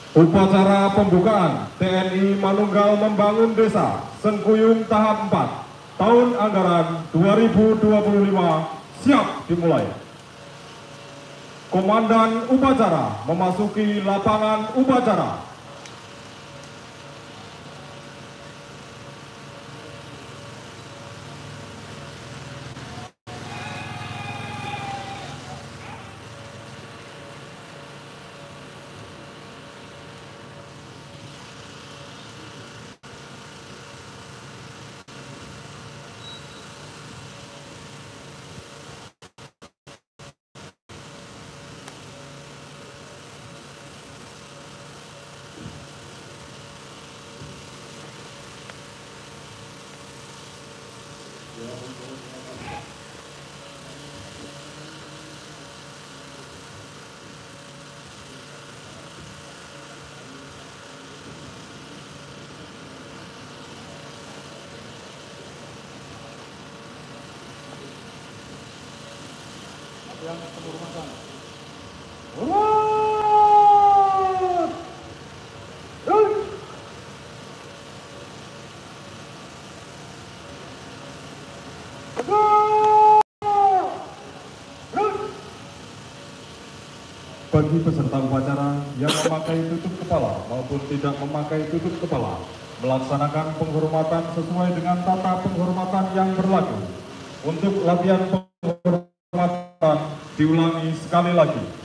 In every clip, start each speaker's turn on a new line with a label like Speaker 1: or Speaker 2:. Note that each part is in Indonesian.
Speaker 1: Upacara pembukaan TNI Manunggal Membangun Desa Sengkuyung tahap 4 tahun anggaran 2025 siap dimulai. Komandan upacara memasuki lapangan upacara. Yang penghormatan. Hormat. Bagi peserta upacara yang memakai tutup kepala maupun tidak memakai tutup kepala, melaksanakan penghormatan sesuai dengan tata penghormatan yang berlaku. Untuk latihan penghormatan diulangi sekali lagi.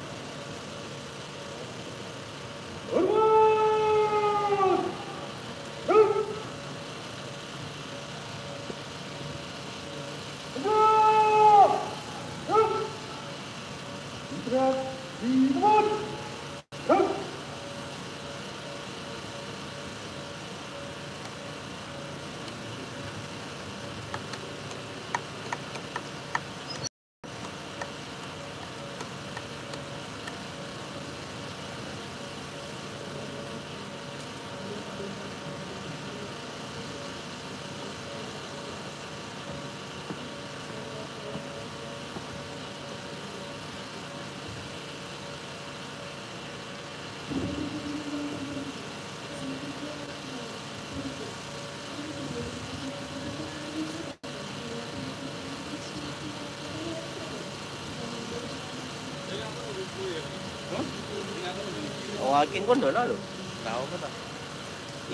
Speaker 2: Iking kondo lho. Tahu apa ta?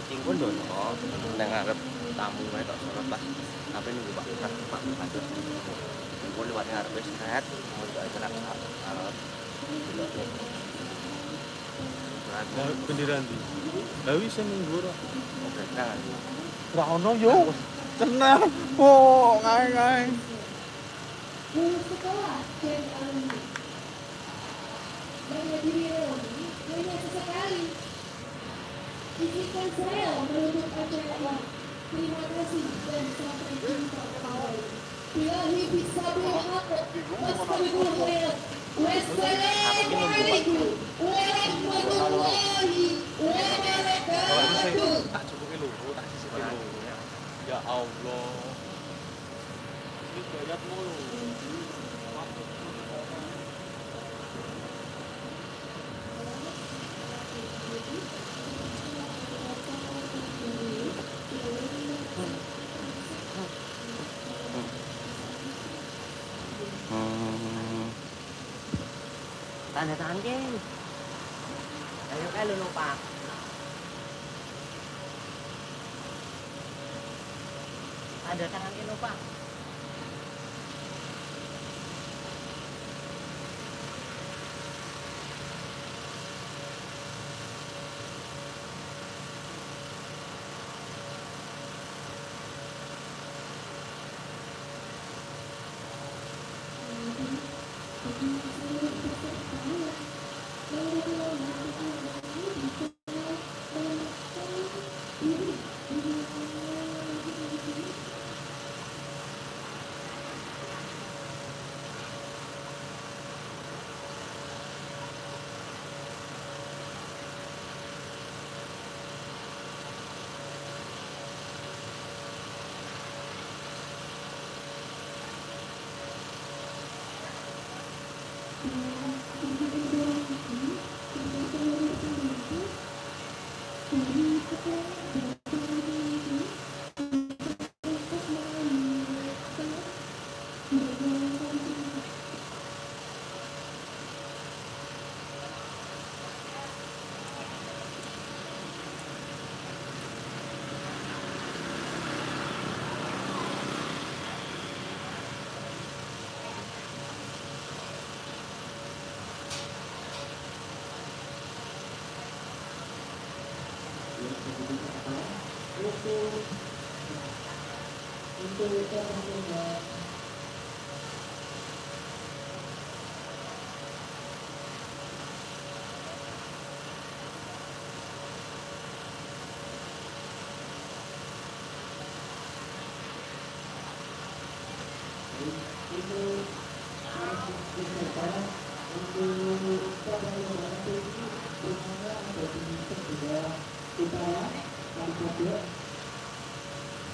Speaker 2: Iking kondo no. Nang ngarep tamu wae tok sorot pas. Tapi nunggu Pak Lurah, Pak Bupati. Nunggu liwat ngarep wis set, mau tak celak arep. Delok nek. Lah bendiran ndi? Lah wis minggu ora. Oke, kan.
Speaker 3: Ora ono yo. Tenang. Oh, ngae-ngae.
Speaker 4: Sekolah dan alumni. Menghadiri reuni banyak sekali. Izinkan saya menutup acara ini. Terima kasih dan sampai jumpa kembali. Bilahi bisabil haqq wastabiqul khairat. Wassalamualaikum warahmatullahi wabarakatuh.
Speaker 3: Tak cukup lu, tak sisip lu. Ya Allah. Iki bayat mulu.
Speaker 2: Tanda tangan geng. Ayo lu lupa. Tanda tangan geng lupa.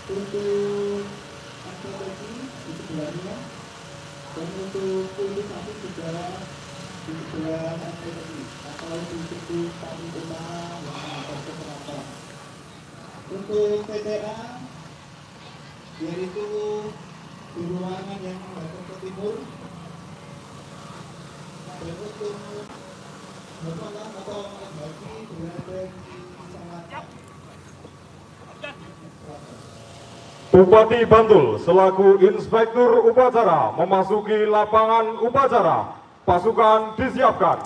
Speaker 4: Untuk antropologi di sebelahnya, dan untuk kulifikasi juga di sebelah antropologi atau di situ kami utama yang akan keberapa. Untuk PTA, yaitu di ruangan yang menghadap ke timur, dan untuk bermalam atau malam bagi berada di selatan.
Speaker 1: Bupati Bantul selaku Inspektur Upacara memasuki lapangan upacara. Pasukan disiapkan.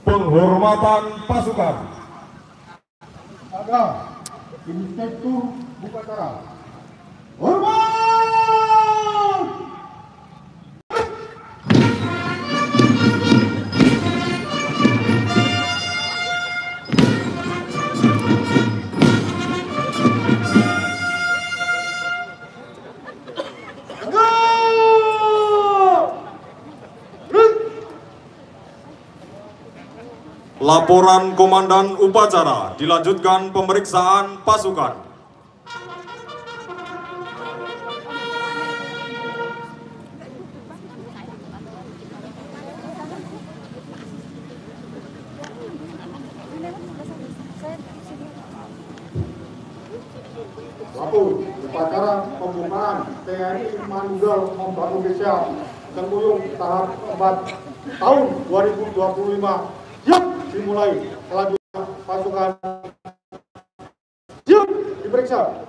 Speaker 1: Penghormatan pasukan.
Speaker 5: Ada Inspektur Upacara. Hormat!
Speaker 1: Laporan Komandan Upacara, dilanjutkan pemeriksaan pasukan.
Speaker 5: Lapor upacara pembukaan TNI Manunggal Membangun Desa Sengkuyung tahap 4 tahun 2025 siap dimulai. Selanjutnya pasukan siap diperiksa.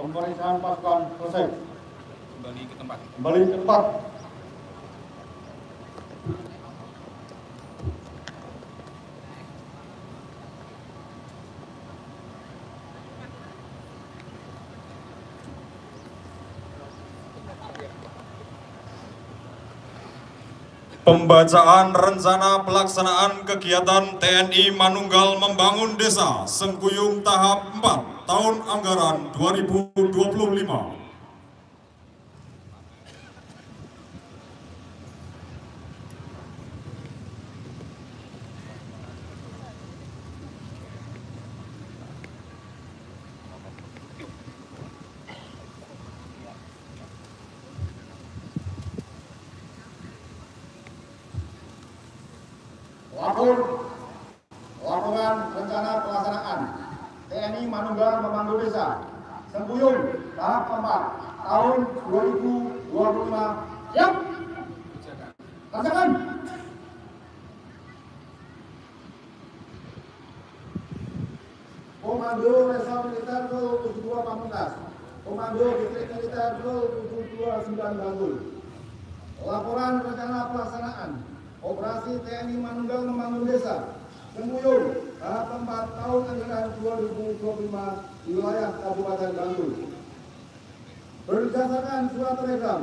Speaker 5: Pemeriksaan pasukan selesai.
Speaker 3: Kembali ke tempat.
Speaker 5: Kembali ke tempat.
Speaker 1: Pembacaan rencana pelaksanaan kegiatan TNI Manunggal Membangun Desa Sengkuyung tahap 4 tahun anggaran 2025.
Speaker 5: tahun laporan rencana pelaksanaan TNI Manunggal Memanggul Desa Sengkuyung tahap 4 tahun 2025. Siap. Laksanakan. Komando Resor Militer 72 Pamungkas, Komando Distrik Militer 729 Bantul. Laporan rencana pelaksanaan Operasi TNI Manunggal Membangun Desa Sengkuyung tahap 4 tahun anggaran 2025 di wilayah Kabupaten Bantul. Berdasarkan surat telegram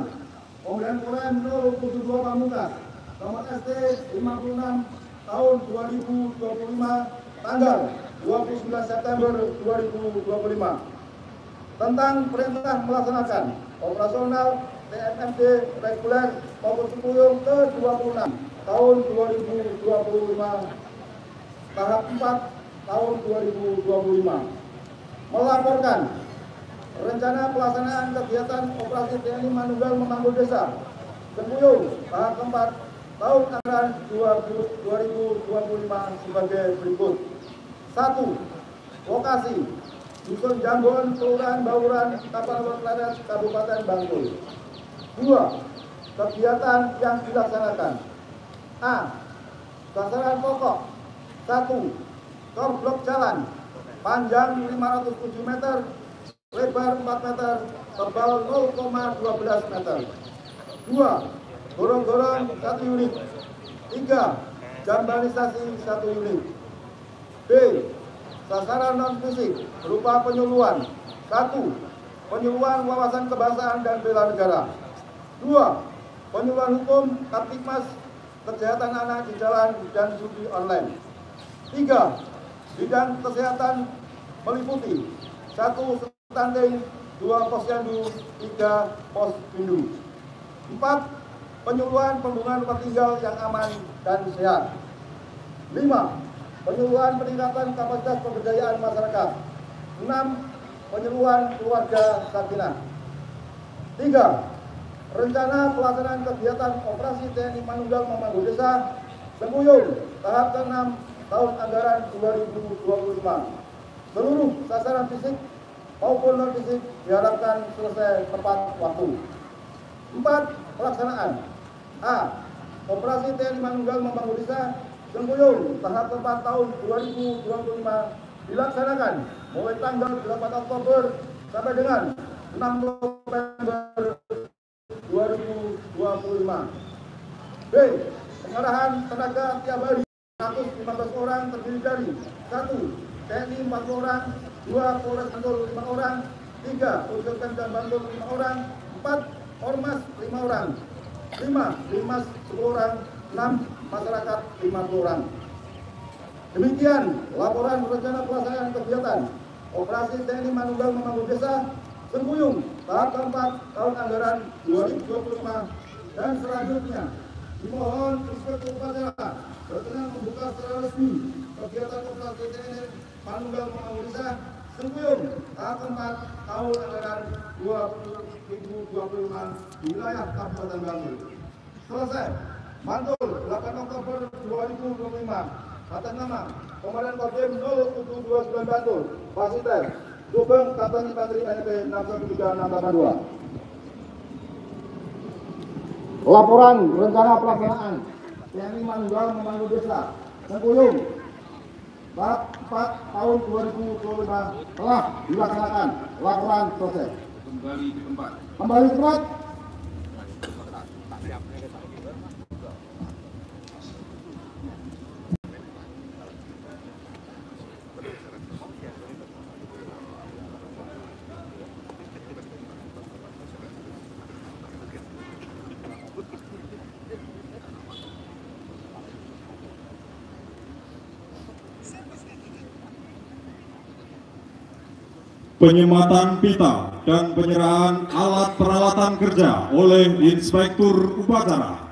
Speaker 5: Komandan Korem 072 Pamungkas nomor ST 56 tahun 2025 tanggal 29 September 2025 tentang perintah melaksanakan operasional TNMD reguler maupun Sengkuyung ke-26 tahun 2025 tahap 4 tahun 2025 melaporkan rencana pelaksanaan kegiatan operasi TNI Manunggal Memanggul Desa Sengkuyung tahap 4 tahun anggaran 2025 sebagai berikut. 1. Lokasi Dusun Jambon, Kelurahan Bauran, Tapal Kleret, Kabupaten Bantul. 2. Kegiatan yang dilaksanakan. A. Sasaran pokok. 1. Tor blok jalan panjang 507 meter, lebar 4 meter, tebal 0,12 meter. 2. Gorong-gorong 1 unit. 3. Jambalisasi 1 unit. B. Sasaran non-fisik berupa penyuluhan. 1. Penyuluhan wawasan kebangsaan dan bela negara. 2. Penyuluhan hukum, Kaptikmas, kesehatan anak di jalan dan judi online. 3. Bidang kesehatan meliputi 1. Stunting, 2. Posyandu, 3. Pospindu. 4. Penyuluhan pembangunan tempat tinggal yang aman dan sehat. 5. Penyuluhan peningkatan kapasitas pemberdayaan masyarakat. 6. Penyuluhan keluarga sakinah. 3. Rencana pelaksanaan kegiatan operasi TNI Manunggal Memanggul Desa Sengkuyung tahap ke-6 tahun anggaran 2025. Seluruh sasaran fisik maupun non-fisik diharapkan selesai tepat waktu. 4. Pelaksanaan. A. Operasi TNI Manunggal Memanggul Desa Sengkuyung tahap 4 tahun 2025 dilaksanakan mulai tanggal 8 Oktober sampai dengan 6 November 2025. B. Pengarahan tenaga tiap hari 115 orang terdiri dari 1. TNI 40 orang, 2. Polres Bantul 5 orang, 3. Unsur Pemda Bantul 5 orang, 4. Ormas 5 orang, 5. Limas 10 orang, 6. Masyarakat 50 orang. Demikian laporan rencana pelaksanaan kegiatan operasi TNI Manunggal Memanggul Desa Sengkuyung tahap keempat tahun anggaran 2025 dan selanjutnya dimohon Inspektur Upacara berkenan membuka secara resmi kegiatan operasi TNI Manunggal Memanggul Desa Sengkuyung tahap keempat tahun anggaran 2025 di wilayah Kabupaten Bantul. Selesai. Bantul 8 Oktober 2025 atas nama Komandan Kodim 0729 Bantul Pasiter Sugeng Kapten Infanteri NP 613682. Laporan rencana pelaksanaan TNI Manunggal Memanggul Desa Sengkuyung tahap 4 tahun 2025 telah dilaksanakan. Laporan selesai. Kembali ke tempat. Kembali ke tempat.
Speaker 1: Penyematan pita dan penyerahan alat peralatan kerja oleh Inspektur Upacara.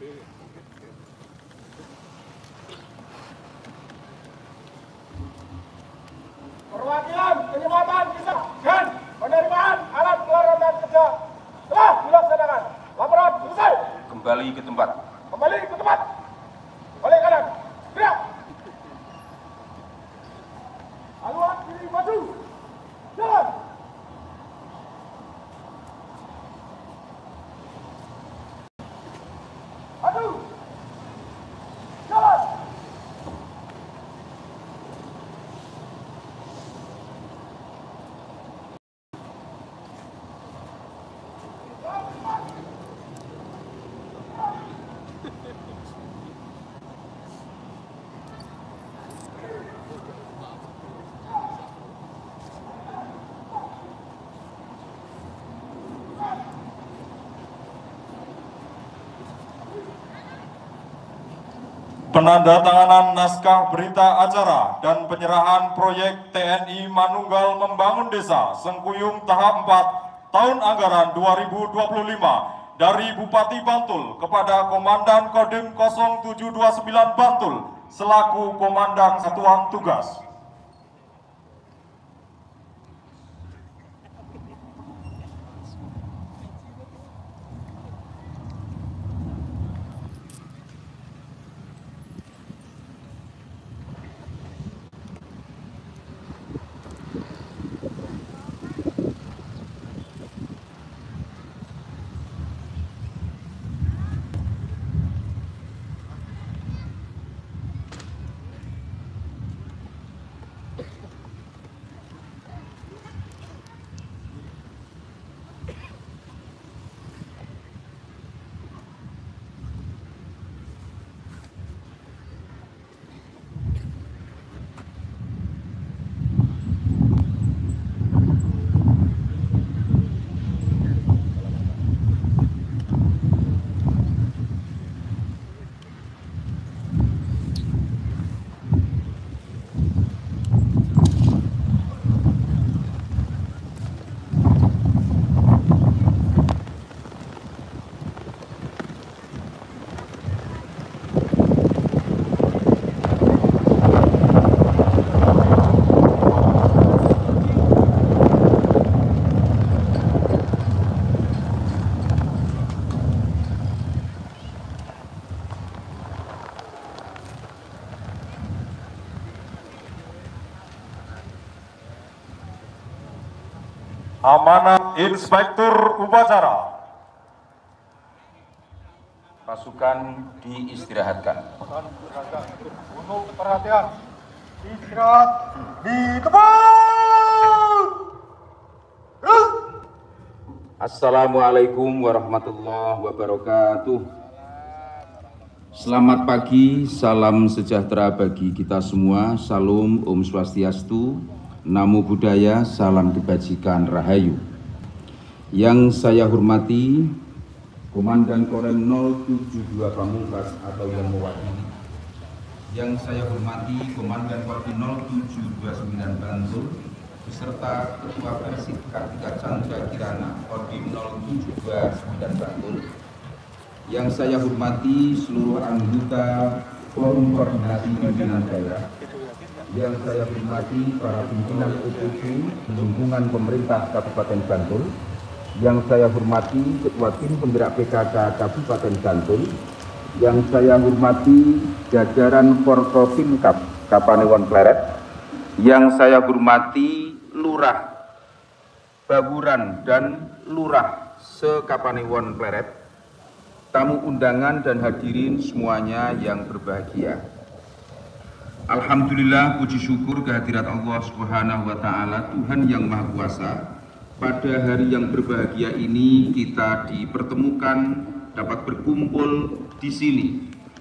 Speaker 6: Perwakilan penyematan kita dan penerimaan alat kelengkapan kerja telah dilaksanakan. Laporan selesai.
Speaker 7: Kembali ke tempat.
Speaker 6: Kembali ke tempat. Balik kanan. Gerak. Haluan kiri maju. Jalan. Maju. Jalan.
Speaker 1: Penandatanganan naskah berita acara dan penyerahan proyek TNI Manunggal Membangun Desa Sengkuyung tahap 4 tahun anggaran 2025 dari Bupati Bantul kepada Komandan Kodim 0729 Bantul selaku Komandan Satuan Tugas. Amanat Inspektur Upacara.
Speaker 7: Pasukan diistirahatkan.
Speaker 6: Untuk perhatian, istirahat di tempat.
Speaker 7: Assalamualaikum warahmatullahi wabarakatuh. Selamat pagi, salam sejahtera bagi kita semua. Salam Om Swastiastu, Namo Buddhaya, salam kebajikan Rahayu. Yang saya hormati Komandan Korem 072 Pamungkas atau yang mewakili. Yang saya hormati Komandan Kodim 0729 Bantul beserta Ketua Persib Kartika Chandra Kirana Kodim 0729 Bantul. Yang saya hormati seluruh anggota Forum Koordinasi Pimpinan Daerah. Yang saya hormati para pimpinan OPD lingkungan pemerintah Kabupaten Bantul. Yang saya hormati Ketua Tim Penggerak PKK Kabupaten Bantul. Yang saya hormati jajaran Forkopimkab Kapanewon Pleret. Yang saya hormati Lurah Baburan dan Lurah se-Kapanewon Pleret, tamu undangan dan hadirin semuanya yang berbahagia. Alhamdulillah, puji syukur kehadirat Allah Subhanahu wa Ta'ala, Tuhan yang Maha Kuasa. Pada hari yang berbahagia ini kita dipertemukan, dapat berkumpul di sini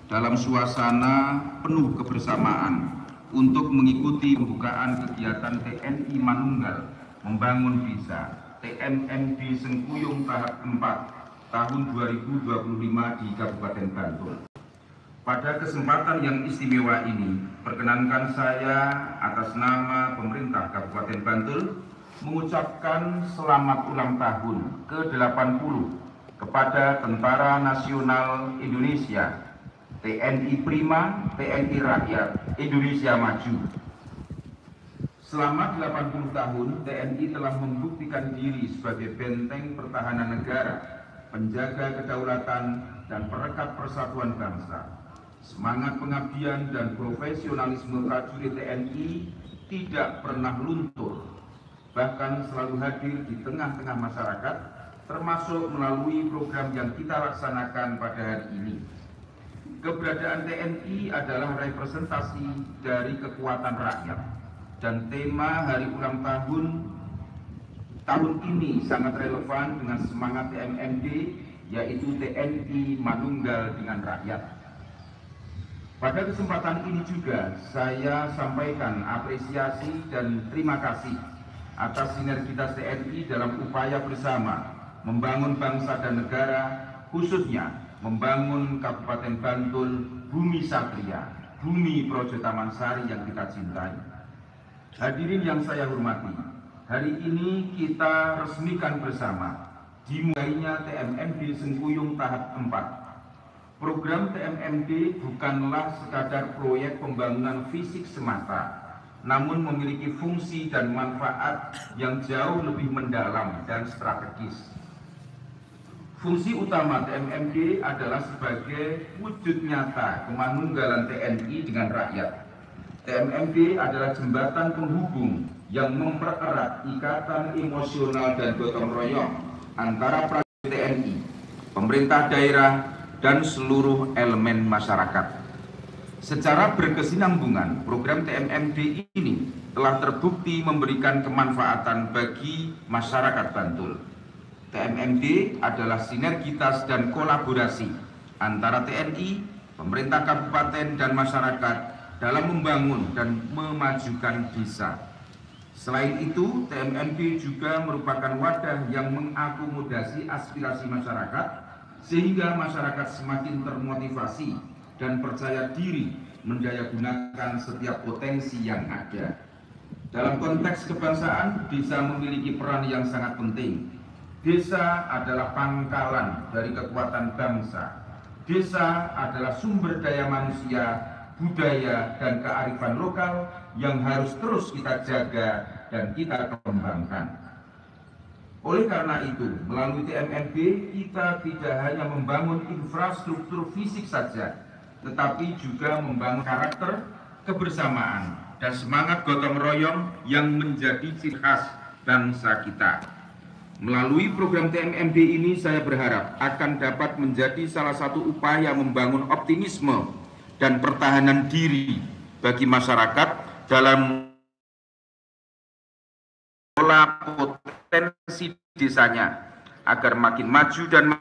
Speaker 7: dalam suasana penuh kebersamaan untuk mengikuti pembukaan kegiatan TNI Manunggal Membangun Desa TMMD Sengkuyung tahap 4 tahun 2025 di Kabupaten Bantul. Pada kesempatan yang istimewa ini, perkenankan saya atas nama pemerintah Kabupaten Bantul mengucapkan selamat ulang tahun ke-80 kepada Tentara Nasional Indonesia, TNI Prima, TNI Rakyat, Indonesia Maju. Selama 80 tahun, TNI telah membuktikan diri sebagai benteng pertahanan negara, penjaga kedaulatan dan perekat persatuan bangsa. Semangat pengabdian dan profesionalisme prajurit TNI tidak pernah luntur, bahkan selalu hadir di tengah-tengah masyarakat, termasuk melalui program yang kita laksanakan pada hari ini. Keberadaan TNI adalah representasi dari kekuatan rakyat, dan tema hari ulang tahun ini sangat relevan dengan semangat TMMD, yaitu TNI Manunggal dengan Rakyat. Pada kesempatan ini juga saya sampaikan apresiasi dan terima kasih atas sinergitas TNI dalam upaya bersama membangun bangsa dan negara, khususnya membangun Kabupaten Bantul, bumi Satria, bumi Projo Taman Sari yang kita cintai. Hadirin yang saya hormati, hari ini kita resmikan bersama dimulainya TMMD Sengkuyung tahap 4. Program TMMD bukanlah sekadar proyek pembangunan fisik semata, namun memiliki fungsi dan manfaat yang jauh lebih mendalam dan strategis. Fungsi utama TMMD adalah sebagai wujud nyata kemanunggalan TNI dengan rakyat. TMMD adalah jembatan penghubung yang mempererat ikatan emosional dan gotong royong antara prajurit TNI, pemerintah daerah, dan seluruh elemen masyarakat. Secara berkesinambungan, program TMMD ini telah terbukti memberikan kemanfaatan bagi masyarakat Bantul. TMMD adalah sinergitas dan kolaborasi antara TNI, pemerintah kabupaten, dan masyarakat dalam membangun dan memajukan desa. Selain itu, TMMD juga merupakan wadah yang mengakomodasi aspirasi masyarakat, sehingga masyarakat semakin termotivasi dan percaya diri mendayagunakan setiap potensi yang ada. Dalam konteks kebangsaan, desa memiliki peran yang sangat penting. Desa adalah pangkalan dari kekuatan bangsa. Desa adalah sumber daya manusia, budaya, dan kearifan lokal yang harus terus kita jaga dan kita kembangkan. Oleh karena itu, melalui TMMD kita tidak hanya membangun infrastruktur fisik saja, tetapi juga membangun karakter, kebersamaan, dan semangat gotong royong yang menjadi ciri khas bangsa kita. Melalui program TMMD ini saya berharap akan dapat menjadi salah satu upaya membangun optimisme dan pertahanan diri bagi masyarakat dalam mengelola potensi desanya agar makin maju dan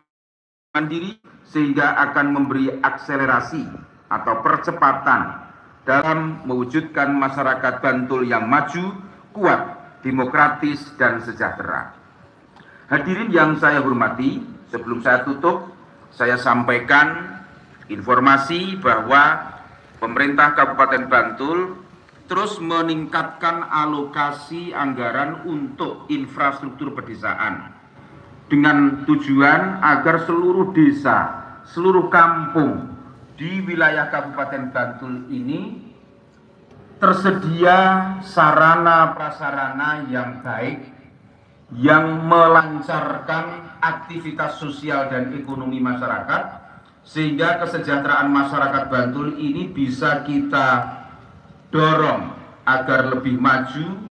Speaker 7: mandiri, sehingga akan memberi akselerasi atau percepatan dalam mewujudkan masyarakat Bantul yang maju, kuat, demokratis, dan sejahtera. Hadirin yang saya hormati, sebelum saya tutup, saya sampaikan informasi bahwa pemerintah Kabupaten Bantul terus meningkatkan alokasi anggaran untuk infrastruktur pedesaan dengan tujuan agar seluruh desa, seluruh kampung di wilayah Kabupaten Bantul ini tersedia sarana prasarana yang baik, yang melancarkan aktivitas sosial dan ekonomi masyarakat, sehingga kesejahteraan masyarakat Bantul ini bisa kita dorong agar lebih maju,